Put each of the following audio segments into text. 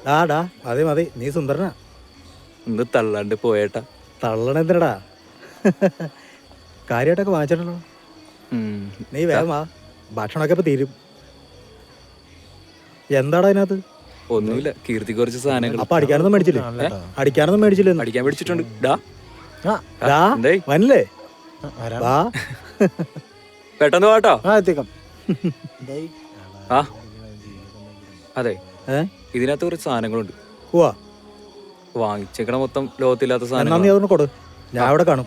ഡാ മതി മതി, നീ സുന്ദരനാ. ഒന്ന് തള്ളാണ്ട് പോയേട്ടാ. തള്ളണെന്തിനടാ? കാര്യമായിട്ടൊക്കെ വാങ്ങിച്ചിട്ടുണ്ടോ? നീ വേഗം വാ, ഭക്ഷണമൊക്കെ ഇപ്പൊ തീരും. എന്താടാ അതിനകത്ത്? ഒന്നുമില്ല, കീർത്തി കുറച്ച് സാധനങ്ങൾ. അപ്പൊ അടിക്കാനൊന്നും മേടിച്ചില്ലേ? അടിക്കാനൊന്നും മേടിച്ചില്ലേ? അടിക്കാൻ മേടിച്ചിട്ടുണ്ട്. ഡാ എന്തായി വന്നില്ലേ? വാ പെട്ടെന്ന് വാട്ടോ. ആ അതെ, ഇതിനകത്ത് കുറച്ച് സാധനങ്ങളുണ്ട്. വാങ്ങിച്ചേക്കണ മൊത്തം ലോകത്തില്ലാത്ത സാധനം. നീ അതൊന്ന് കൊടു, ഞാൻ അവിടെ കാണും.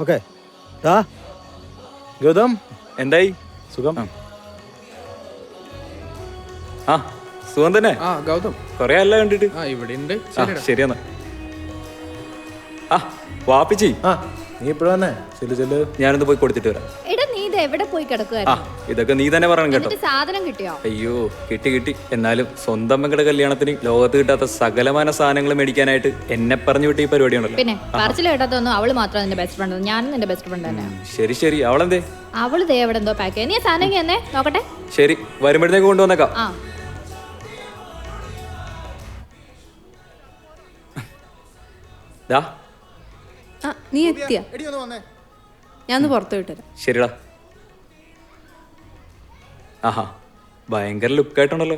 ഓക്കെ. ഗൗതം എന്തായി? സുഖം. ആ സുഖം തന്നെ. ഗൗതം കൊറേ അല്ല കണ്ടിട്ട്. ശരി എന്നാ. ആ വാപ്പിച്ചി, നീ ഇപ്പഴ വന്നേ? ചെല്ലു. ഞാനൊന്ന് പോയി കൊടുത്തിട്ട് വരാം. എവിടെ പോയി കിടക്കുവായിരുന്നു? ഇതൊക്കെ നീ തന്നെ പറയണം കേട്ടോ. സാധനം കിട്ടിയോ? അയ്യോ കിട്ടി. എന്നാലും സ്വന്തം മകളുടെ കല്യാണത്തിന് ലോകത്ത് കിട്ടാത്ത സകലമാന സാധനങ്ങൾ മേടിക്കാനായിട്ട് എന്നെ പറഞ്ഞു വിട്ട ഈ പരിപാടിയാണല്ലോ. പിന്നെ പറച്ചിൽ കേട്ടാത്തൊന്നും അവള് മാത്രം നിന്റെ ബെസ്റ്റ് ഫ്രണ്ട്, ഞാനും നിന്റെ ബെസ്റ്റ് ഫ്രണ്ട് തന്നെ. ശരി. അവളെന്തേ? അവള് ദേ എവിടെ എന്തോ പാക്ക് ചെയ്യാൻ. നീ സാധനം എന്നേ നോക്കട്ടെ. ശരി, വരുമ്പോഴത്തേക്ക് കൊണ്ടുവന്നേക്കാം. നീ എത്തിയ? ഞാൻ പുറത്തു വിട്ടു. ശരിടാ. ആഹാ, ഭയങ്കര ലുക്കായിട്ടുണ്ടല്ലോ.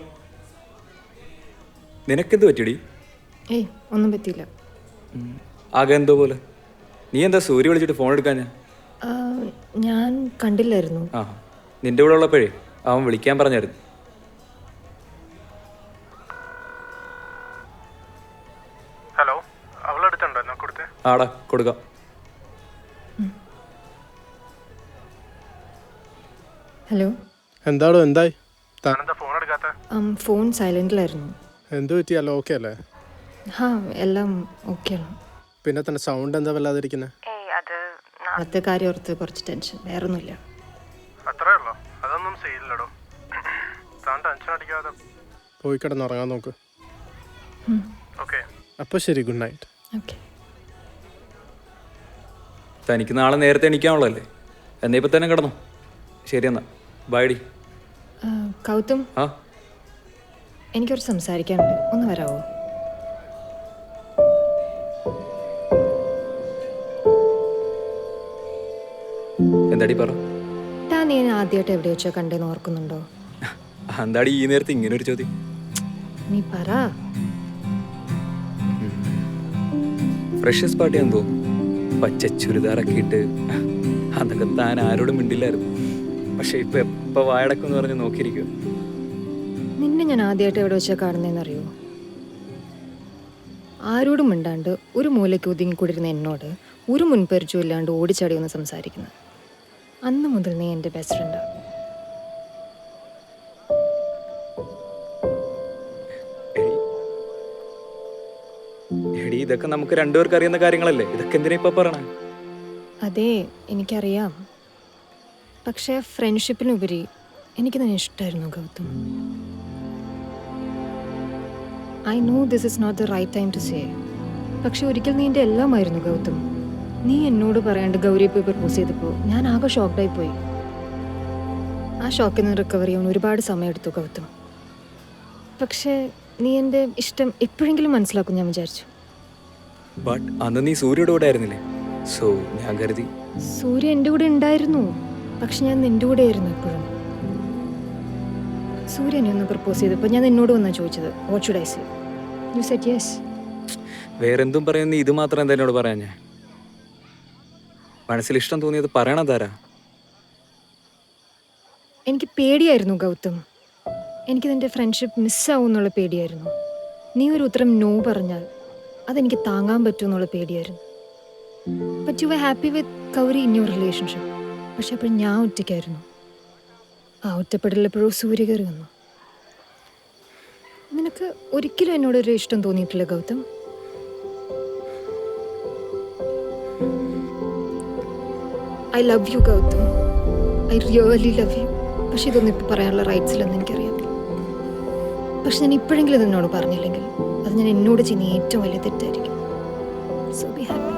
നിനക്കെന്ത് പറ്റിയടി? ഏയ് ഒന്നും പറ്റിയില്ല. ആകെ എന്തോ പോലെ. നീ എന്താ സൂര്യ വിളിച്ചിട്ട് ഫോൺ എടുക്കാൻ? ഞാൻ കണ്ടില്ലായിരുന്നു. ആ, നിന്റെ കൂടെ ഉള്ളപ്പോഴേ അവൻ വിളിക്കാൻ പറഞ്ഞായിരുന്നു. ഹലോ, അവളെടുത്തുണ്ടോ? എന്നാ കൊടുത്തേ. ആടാ കൊടുക്കാം. ഹലോ, എന്തായി? ഫോൺ എടുക്കാത്ത? ഫോൺ സൈലന്റിലായിരുന്നു. എന്ത് പറ്റിയല്ലോ? ഓക്കെ അല്ലേ? എല്ലാം ഓക്കെയാണ്. പിന്നെ തന്നെ സൗണ്ട് എന്താ വല്ലാതിരിക്കുന്നത്? നാളത്തെ കാര്യം ഓർത്ത് കുറച്ച് ടെൻഷൻ, വേറൊന്നുമില്ല. അത്രേ ഉള്ളോ? അതൊന്നും ചെയ്യില്ലടോ. താൻ ടെൻഷൻ അടിക്കാതെ പോയി കിടന്നുറങ്ങാൻ നോക്ക്. ഓക്കെ. അപ്പോൾ ശരി, ഗുഡ് നൈറ്റ്. ഓക്കെ. തനിക്ക് നാളെ നേരത്തെ എണീക്കാനുള്ളതല്ലേ? എന്നാ ഇപ്പം തന്നെ കിടന്നോ. ശരി എന്നാ, ബൈഡി. ഗൗതം, എനിക്കൊരു സംസാരിക്കാനുണ്ട്, ഒന്ന് വരാവോ? എന്താടി പറ. താൻ നീ ആദ്യമായിട്ട് എവിടെ വെച്ചോ കണ്ടെന്ന് ഓർക്കുന്നുണ്ടോ? എന്താടി ഈ നേരത്തെ ഇങ്ങനെ ഒരു ചോദ്യം? നീ പറ. ഫ്രഷേഴ്സ് പാർട്ടി എന്തോ പച്ച ചുരിദാറൊക്കെ ഇട്ട് അതൊക്കെ താൻ ആരോടും മിണ്ടില്ലായിരുന്നു. പക്ഷെ ഇപ്പൊ എപ്പ വായടക്കെന്ന് പറഞ്ഞ് നോക്കിയിരിക്കുക. നിന്നെ ഞാൻ ആദ്യമായിട്ട് എവിടെ വെച്ചാൽ കാണുന്നതെന്നറിയോ? ആരോടും മിണ്ടാണ്ട് ഒരു മൂലയ്ക്ക് ഒതുങ്ങിക്കൂടിരുന്ന എന്നോട് ഒരു മുൻപരിചയം ഇല്ലാണ്ട് ഓടിച്ചാടി ഒന്ന് സംസാരിക്കുന്നത്. അന്ന് മുതൽ നീ എൻ്റെ ബെസ്റ്റ് ഫ്രണ്ടാ. എടി, ഇതൊക്കെ നമുക്ക് രണ്ടുപേർക്ക് അറിയുന്ന കാര്യങ്ങളല്ലേ. ഇതൊക്കെ എന്തിനാ ഇപ്പൊ പറയണേ? അതെ, എനിക്കറിയാം. പക്ഷേ ഫ്രണ്ട്ഷിപ്പിനുപരി എനിക്ക് തന്നെ ഇഷ്ടമായിരുന്നു Gautham. I know this is not the right time to say. പക്ഷെ ഒരിക്കൽ നീ എൻ്റെ എല്ലാമായിരുന്നു ഗൗതം. നീ എന്നോട് പറയാണ്ട് ഗൗരിയെ പോയി പ്രപ്പോസ് ചെയ്തപ്പോൾ ഞാൻ ആകെ ഷോക്ക്ഡായി പോയി. ആ ഷോക്കിൽ നിന്ന് റിക്കവർ ചെയ്യാൻ ഒരുപാട് സമയമെടുത്തു ഗൗതം. പക്ഷേ നീ എൻ്റെ ഇഷ്ടം എപ്പോഴെങ്കിലും മനസ്സിലാക്കും ഞാൻ വിചാരിച്ചു. ബട്ട് അന്ന് നീ സൂര്യയുടെ കൂടെ ആയിരുന്നില്ലേ? സോ ഞാൻ കരുതി. സൂര്യ എൻ്റെ കൂടെ ഉണ്ടായിരുന്നു, പക്ഷെ ഞാൻ നിൻ്റെ കൂടെ ആയിരുന്നു എപ്പോഴും. സൂര്യ എന്നെ ഒന്ന് പ്രപ്പോസ് ചെയ്തപ്പോൾ ഞാൻ നിന്നോട് വന്നാ ചോദിച്ചത്, what should I say? You said yes. വേറെന്തും പറയുന്ന ഇത് മാത്രം എന്താ എന്നോട് പറയാൻ? ഞാൻ മനസ്സിൽ ഇഷ്ടം തോന്നിയത് പറയണതാരാ? എനിക്ക് പേടിയായിരുന്നു ഗൗതം. എനിക്ക് നിൻ്റെ ഫ്രണ്ട്ഷിപ്പ് മിസ്സാവും എന്നുള്ള പേടിയായിരുന്നു. നീ ഒരു ഉത്തരം നോ പറഞ്ഞാൽ അതെനിക്ക് താങ്ങാൻ പറ്റുമെന്നുള്ള പേടിയായിരുന്നു. But you were happy with Gauri in your relationship. പക്ഷെ അപ്പോൾ ഞാൻ ഒറ്റയ്ക്കായിരുന്നു. ആ ഒറ്റപ്പെടലെപ്പോഴും സൂര്യ കയറി വന്നു. നിനക്ക് ഒരിക്കലും എന്നോടൊരു ഇഷ്ടം തോന്നിയിട്ടില്ല Gautham? I love you Gautham, I really love you. പക്ഷെ ഇതൊന്നും ഇപ്പോൾ പറയാനുള്ള റൈറ്റ്സ് ഇല്ലെന്ന് എനിക്കറിയാം. പക്ഷെ ഞാൻ ഇപ്പോഴെങ്കിലും നിന്നോട് പറഞ്ഞില്ലെങ്കിൽ അത് ഞാൻ എന്നോട് ചെയ്യുന്ന ഏറ്റവും വലിയ തെറ്റായിരിക്കും. So be happy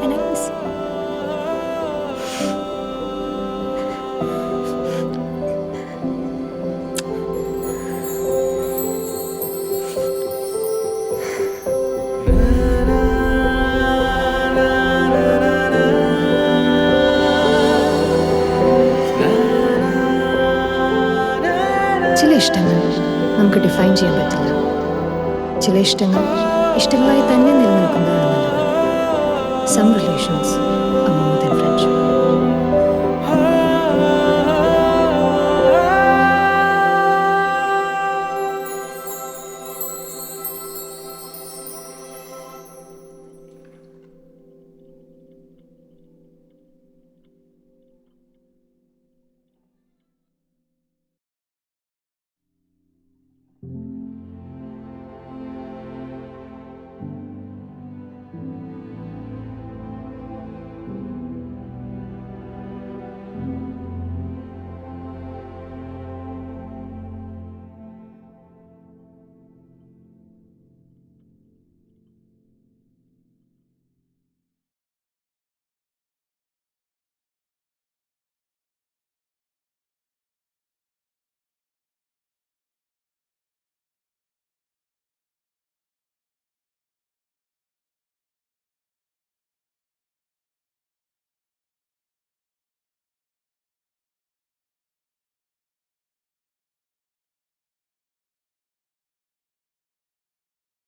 and I miss you. ഇഷ്ടങ്ങൾ നമുക്ക് ഡിഫൈൻ ചെയ്യാൻ പറ്റില്ല. ചില ഇഷ്ടങ്ങൾ ഇഷ്ടങ്ങളായി തന്നെ നിലനിൽക്കുന്നതാണ് നല്ലത്. Some relations